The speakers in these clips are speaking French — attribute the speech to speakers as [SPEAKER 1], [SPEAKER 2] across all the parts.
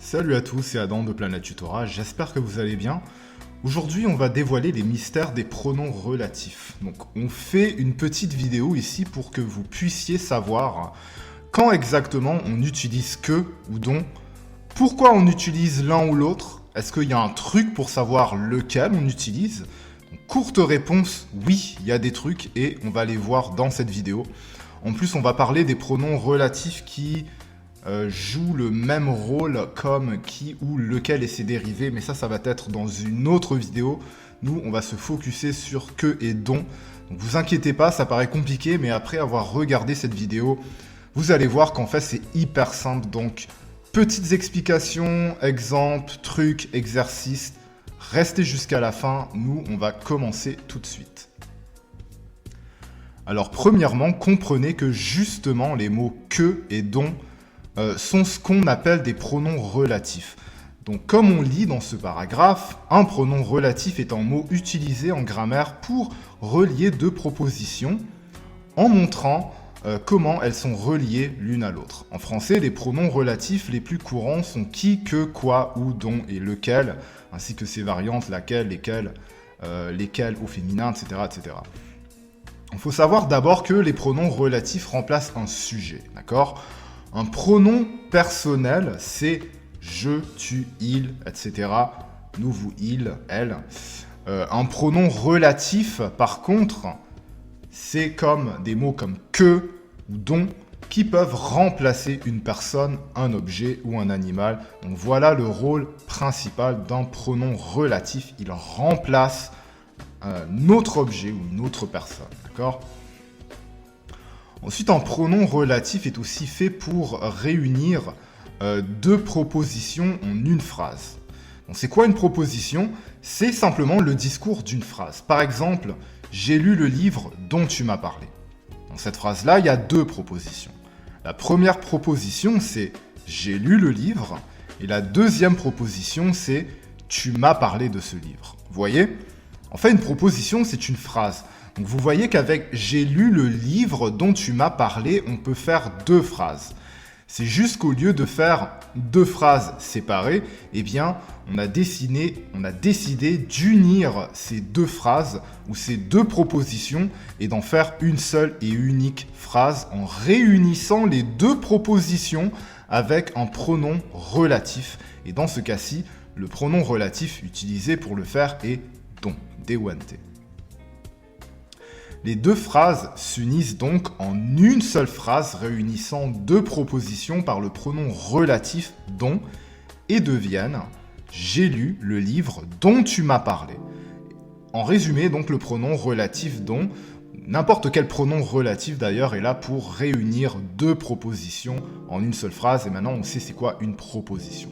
[SPEAKER 1] Salut à tous, c'est Adam de Planète Tutorat, j'espère que vous allez bien. Aujourd'hui, on va dévoiler les mystères des pronoms relatifs. Donc, on fait une petite vidéo ici pour que vous puissiez savoir quand exactement on utilise que ou dont, pourquoi on utilise l'un ou l'autre, est-ce qu'il y a un truc pour savoir lequel on utilise. Donc, courte réponse, oui, il y a des trucs et on va les voir dans cette vidéo. En plus, on va parler des pronoms relatifs qui joue le même rôle comme qui ou lequel et ses dérivés, mais ça va être dans une autre vidéo. Nous, on va se focuser sur que et dont. Donc vous inquiétez pas, ça paraît compliqué, mais après avoir regardé cette vidéo, vous allez voir qu'en fait c'est hyper simple. Donc petites explications, exemples, trucs, exercices, restez jusqu'à la fin. Nous, on va commencer tout de suite. Alors premièrement, comprenez que justement les mots que et dont sont ce qu'on appelle des pronoms relatifs. Donc comme on lit dans ce paragraphe, un pronom relatif est un mot utilisé en grammaire pour relier deux propositions en montrant comment elles sont reliées l'une à l'autre. En français, les pronoms relatifs les plus courants sont qui, que, quoi, où, dont et lequel, ainsi que ses variantes laquelle, lesquelles, lesquels au féminin, etc. etc. Il faut savoir d'abord que les pronoms relatifs remplacent un sujet, d'accord ? Un pronom personnel, c'est je, tu, il, etc. Nous, vous, il, elle. Un pronom relatif, par contre, c'est comme des mots comme que ou dont qui peuvent remplacer une personne, un objet ou un animal. Donc voilà le rôle principal d'un pronom relatif. Il remplace un autre objet ou une autre personne, d'accord ? Ensuite, un pronom relatif est aussi fait pour réunir deux propositions en une phrase. Donc, c'est quoi une proposition ? C'est simplement le discours d'une phrase. Par exemple, j'ai lu le livre dont tu m'as parlé. Dans cette phrase-là, il y a deux propositions. La première proposition, c'est j'ai lu le livre. Et la deuxième proposition, c'est tu m'as parlé de ce livre. Vous voyez ? En fait, une proposition, c'est une phrase. Donc vous voyez qu'avec « j'ai lu le livre dont tu m'as parlé », on peut faire deux phrases. C'est juste qu'au lieu de faire deux phrases séparées, eh bien, on a décidé d'unir ces deux phrases ou ces deux propositions et d'en faire une seule et unique phrase en réunissant les deux propositions avec un pronom relatif. Et dans ce cas-ci, le pronom relatif utilisé pour le faire est « dont », dewante. Les deux phrases s'unissent donc en une seule phrase réunissant deux propositions par le pronom relatif dont et deviennent « j'ai lu le livre dont tu m'as parlé ». En résumé, donc le pronom relatif dont, n'importe quel pronom relatif d'ailleurs est là pour réunir deux propositions en une seule phrase et maintenant on sait c'est quoi une proposition.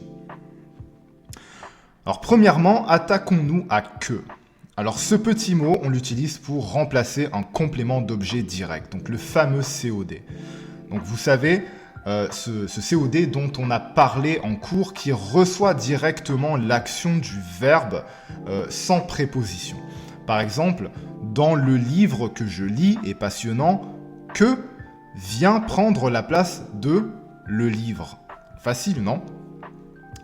[SPEAKER 1] Alors premièrement, attaquons-nous à que. Alors ce petit mot, on l'utilise pour remplacer un complément d'objet direct, donc le fameux COD. Donc vous savez, ce COD dont on a parlé en cours qui reçoit directement l'action du verbe sans préposition. Par exemple, dans le livre que je lis est passionnant, que vient prendre la place de le livre. Facile, non ?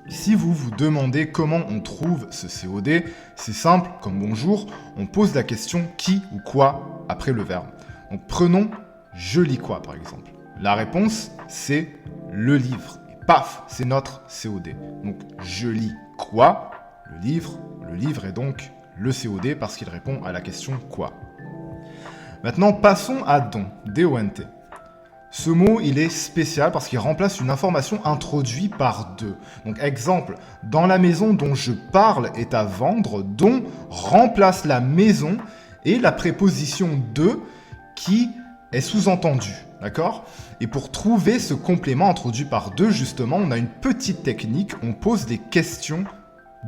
[SPEAKER 1] Si vous vous demandez comment on trouve ce COD, c'est simple, comme bonjour, on pose la question qui ou quoi après le verbe. Donc prenons je lis quoi par exemple. La réponse c'est le livre. Et paf, c'est notre COD. Donc je lis quoi ? Le livre est donc le COD parce qu'il répond à la question quoi. Maintenant passons à don, DONT. Ce mot, il est spécial parce qu'il remplace une information introduite par de. Donc, exemple, dans la maison dont je parle est à vendre, dont remplace la maison et la préposition de qui est sous-entendue. D'accord ? Et pour trouver ce complément introduit par de, justement, on a une petite technique. On pose des questions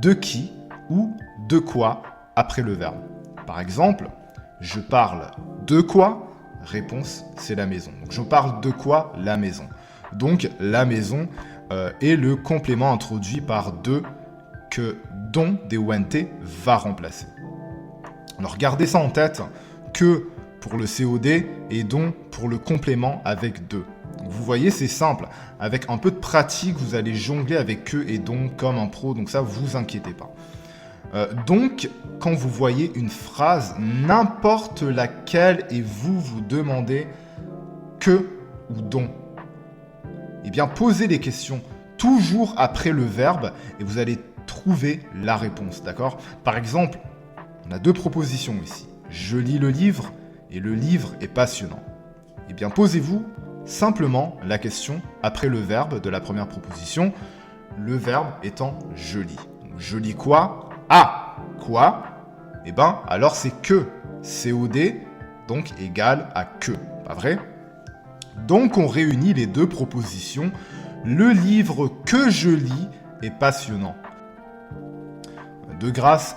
[SPEAKER 1] de qui ou de quoi après le verbe. Par exemple, je parle de quoi ? Réponse, c'est la maison. Donc je parle de quoi ? La maison. Donc la maison est le complément introduit par de que dont DONT va remplacer. Alors gardez ça en tête, que pour le COD et dont pour le complément avec de. Donc, vous voyez, c'est simple. Avec un peu de pratique, vous allez jongler avec que et donc comme un pro, donc ça, vous inquiétez pas. Donc, quand vous voyez une phrase, n'importe laquelle, et vous vous demandez que ou dont, eh bien, posez les questions toujours après le verbe et vous allez trouver la réponse, d'accord? Par exemple, on a deux propositions ici. Je lis le livre et le livre est passionnant. Eh bien, posez-vous simplement la question après le verbe de la première proposition, le verbe étant je lis. Je lis quoi? Ah, quoi? Eh bien, alors c'est que. COD, donc égal à que. Pas vrai? Donc, on réunit les deux propositions. Le livre que je lis est passionnant. De grâce,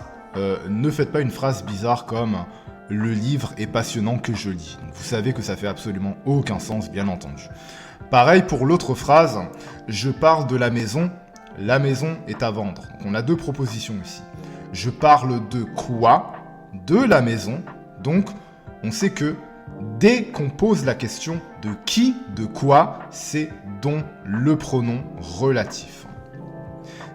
[SPEAKER 1] ne faites pas une phrase bizarre comme « Le livre est passionnant que je lis ». Donc, vous savez que ça fait absolument aucun sens, bien entendu. Pareil pour l'autre phrase « Je parle de la maison est à vendre ». Donc, on a deux propositions ici. Je parle de quoi? De la maison. Donc, on sait que dès qu'on pose la question de qui, de quoi, c'est dont le pronom relatif.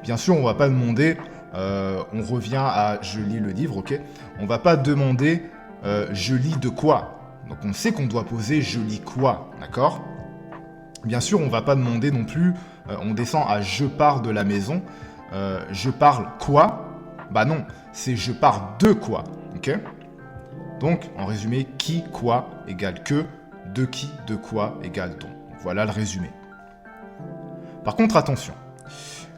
[SPEAKER 1] Bien sûr, on ne va pas demander, on revient à je lis le livre, ok? On ne va pas demander je lis de quoi. Donc on sait qu'on doit poser je lis quoi, d'accord? Bien sûr, on ne va pas demander non plus, on descend à je pars de la maison, je parle quoi? Bah non, c'est je pars de quoi, ok? Donc, en résumé, qui, quoi égale que, de qui, de quoi égale dont. Voilà le résumé. Par contre, attention.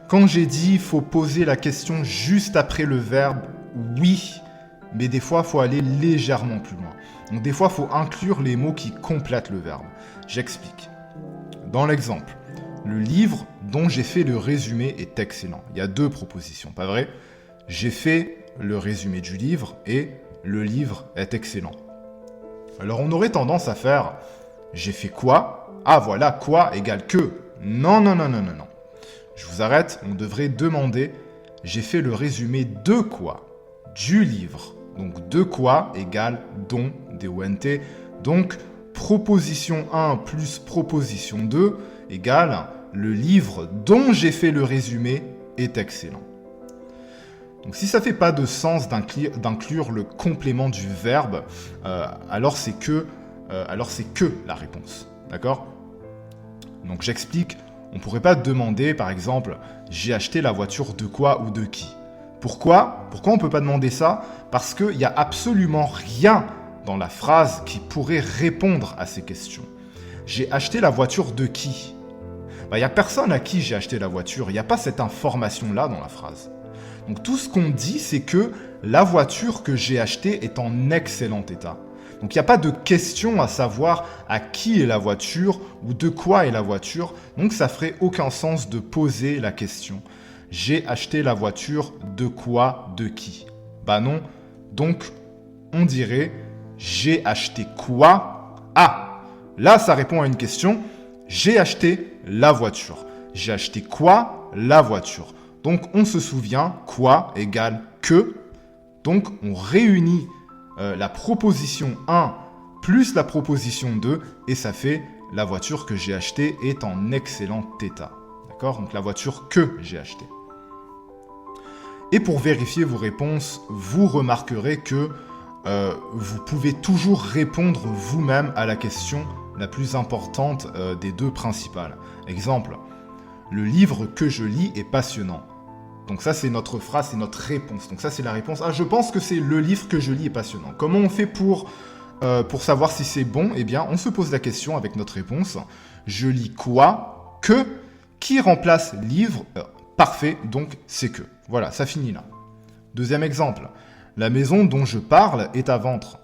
[SPEAKER 1] Quand j'ai dit faut poser la question juste après le verbe, oui, mais des fois, il faut aller légèrement plus loin. Donc, des fois, il faut inclure les mots qui complètent le verbe. J'explique. Dans l'exemple, le livre dont j'ai fait le résumé est excellent. Il y a deux propositions, pas vrai? J'ai fait le résumé du livre et le livre est excellent. Alors on aurait tendance à faire j'ai fait quoi? Ah voilà, quoi égale que. Non, non, non, non, non, non. Je vous arrête, on devrait demander j'ai fait le résumé de quoi? Du livre. Donc de quoi égale dont, D-O-N-T. Donc proposition 1 plus proposition 2 égale le livre dont j'ai fait le résumé est excellent. Donc si ça ne fait pas de sens d'inclure le complément du verbe, alors c'est que la réponse. D'accord? Donc j'explique, on ne pourrait pas demander par exemple « J'ai acheté la voiture de quoi ou de qui ?» Pourquoi on ne peut pas demander ça? Parce qu'il n'y a absolument rien dans la phrase qui pourrait répondre à ces questions. J'ai acheté la voiture de qui? Il n'y a personne à qui j'ai acheté la voiture, il n'y a pas cette information-là dans la phrase. Donc tout ce qu'on dit, c'est que la voiture que j'ai achetée est en excellent état. Donc il n'y a pas de question à savoir à qui est la voiture ou de quoi est la voiture. Donc ça ferait aucun sens de poser la question. J'ai acheté la voiture de quoi, de qui? Bah non. Donc on dirait j'ai acheté quoi? Ah, là ça répond à une question. J'ai acheté la voiture. J'ai acheté quoi? La voiture. Donc, on se souvient, quoi égale que. Donc, on réunit la proposition 1 plus la proposition 2 et ça fait la voiture que j'ai achetée est en excellent état. D'accord? Donc, la voiture que j'ai achetée. Et pour vérifier vos réponses, vous remarquerez que vous pouvez toujours répondre vous-même à la question la plus importante des deux principales. Exemple, le livre que je lis est passionnant. Donc ça, c'est notre phrase, c'est notre réponse. Donc ça, c'est la réponse. Ah, je pense que c'est le livre que je lis est passionnant. Comment on fait pour savoir si c'est bon? Eh bien, on se pose la question avec notre réponse. Je lis quoi? Que? Qui remplace livre? Parfait, donc c'est que. Voilà, ça finit là. Deuxième exemple. La maison dont je parle est à vendre.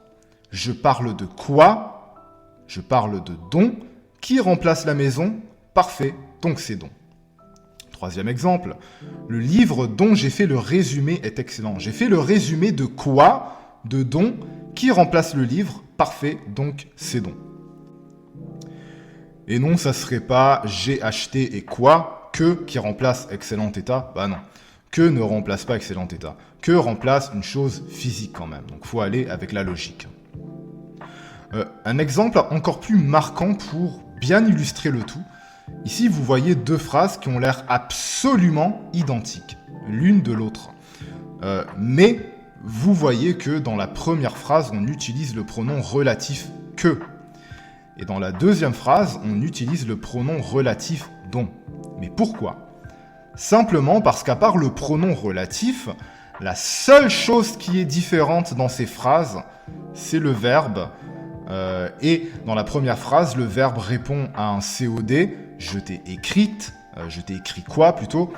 [SPEAKER 1] Je parle de quoi? Je parle de dont. Qui remplace la maison? Parfait, donc c'est dont. Troisième exemple, le livre dont j'ai fait le résumé est excellent. J'ai fait le résumé de quoi? De dont. Qui remplace le livre? Parfait, donc c'est dont. Et non, ça serait pas j'ai acheté et quoi? Que qui remplace excellent état? Bah non. Que ne remplace pas excellent état. Que remplace une chose physique quand même. Donc il faut aller avec la logique. Un exemple encore plus marquant pour bien illustrer le tout, ici vous voyez deux phrases qui ont l'air absolument identiques, l'une de l'autre. Mais vous voyez que dans la première phrase, on utilise le pronom relatif « que ». Et dans la deuxième phrase, on utilise le pronom relatif « dont ». Mais pourquoi ? Simplement parce qu'à part le pronom relatif, la seule chose qui est différente dans ces phrases, c'est le verbe. Et dans la première phrase, le verbe répond à un COD, je t'ai écrite, je t'ai écrit quoi plutôt,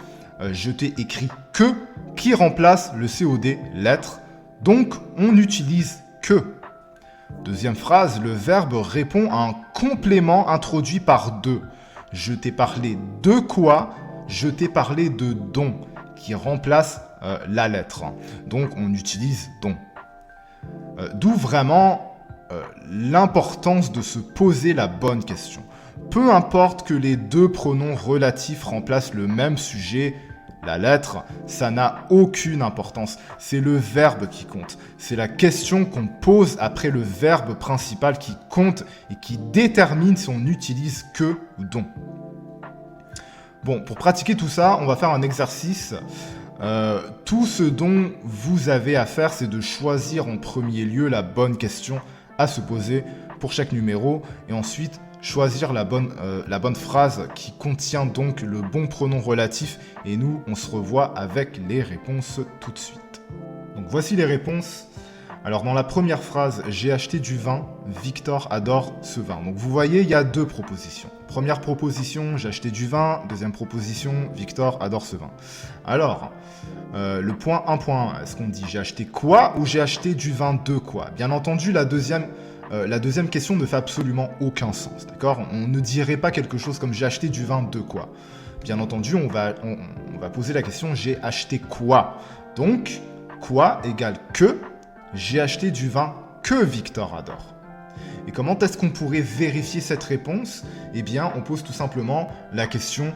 [SPEAKER 1] je t'ai écrit que, qui remplace le COD lettre, donc on utilise que. Deuxième phrase, le verbe répond à un complément introduit par de. Je t'ai parlé de quoi, je t'ai parlé de dont, qui remplace la lettre. Donc on utilise dont. D'où vraiment l'importance de se poser la bonne question. Peu importe que les deux pronoms relatifs remplacent le même sujet, la lettre, ça n'a aucune importance. C'est le verbe qui compte. C'est la question qu'on pose après le verbe principal qui compte et qui détermine si on utilise que ou dont. Bon, pour pratiquer tout ça, on va faire un exercice. Tout ce dont vous avez à faire, c'est de choisir en premier lieu la bonne question à se poser pour chaque numéro et ensuite choisir la bonne phrase qui contient donc le bon pronom relatif et nous, on se revoit avec les réponses tout de suite. Donc voici les réponses. Alors dans la première phrase, j'ai acheté du vin, Victor adore ce vin. Donc vous voyez, il y a deux propositions. Première proposition, j'ai acheté du vin. Deuxième proposition, Victor adore ce vin. Alors, le point 1.1, est-ce qu'on dit j'ai acheté quoi ou j'ai acheté du vin de quoi ? Bien entendu, la deuxième question ne fait absolument aucun sens, d'accord ? On ne dirait pas quelque chose comme j'ai acheté du vin de quoi ? Bien entendu, on va poser la question j'ai acheté quoi ? Donc, quoi égale que j'ai acheté du vin que Victor adore. Et comment est-ce qu'on pourrait vérifier cette réponse ? Eh bien, on pose tout simplement la question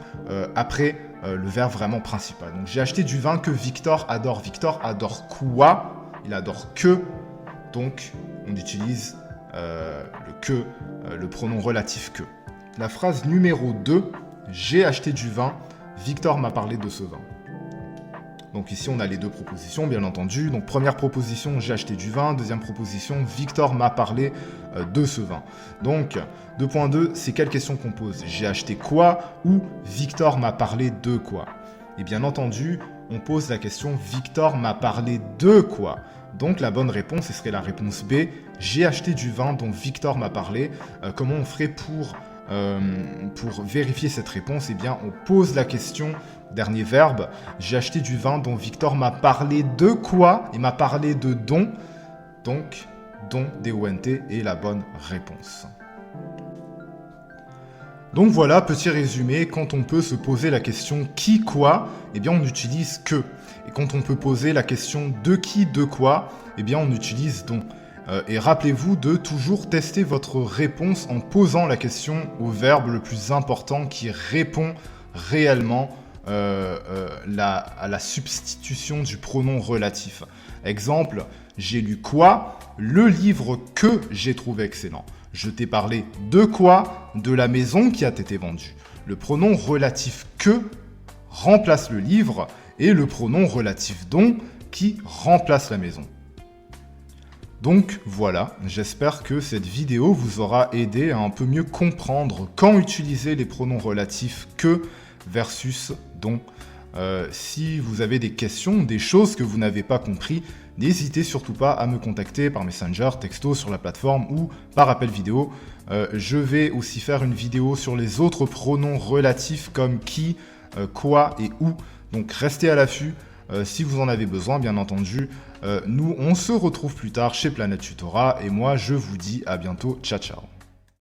[SPEAKER 1] après le verbe vraiment principal. Donc, j'ai acheté du vin que Victor adore. Victor adore quoi ? Il adore que. Donc, on utilise le pronom relatif que. La phrase numéro 2, j'ai acheté du vin, Victor m'a parlé de ce vin. Donc ici, on a les deux propositions, bien entendu. Donc première proposition, j'ai acheté du vin. Deuxième proposition, Victor m'a parlé de ce vin. Donc 2.2, c'est quelle question qu'on pose ? J'ai acheté quoi ou Victor m'a parlé de quoi ? Et bien entendu, on pose la question Victor m'a parlé de quoi ? Donc la bonne réponse, ce serait la réponse B. J'ai acheté du vin dont Victor m'a parlé. Comment on ferait pour vérifier cette réponse ? Eh bien, on pose la question, dernier verbe, j'ai acheté du vin dont Victor m'a parlé de quoi ? Il m'a parlé de dont. Donc, dont, D-O-N-T, est la bonne réponse. Donc voilà, petit résumé, quand on peut se poser la question qui, quoi, eh bien on utilise que. Et quand on peut poser la question de qui, de quoi, eh bien on utilise dont. Et rappelez-vous de toujours tester votre réponse en posant la question au verbe le plus important qui répond réellement à la substitution du pronom relatif. Exemple, j'ai lu quoi ? Le livre que j'ai trouvé excellent. Je t'ai parlé de quoi ? De la maison qui a été vendue. Le pronom relatif que remplace le livre et le pronom relatif dont qui remplace la maison. Donc voilà, j'espère que cette vidéo vous aura aidé à un peu mieux comprendre quand utiliser les pronoms relatifs que versus dont. Si vous avez des questions, des choses que vous n'avez pas compris, n'hésitez surtout pas à me contacter par Messenger, texto sur la plateforme ou par appel vidéo. Je vais aussi faire une vidéo sur les autres pronoms relatifs comme qui, quoi et où. Donc restez à l'affût. Si vous en avez besoin, bien entendu, nous on se retrouve plus tard chez Planète Tutorat et moi je vous dis à bientôt, ciao ciao.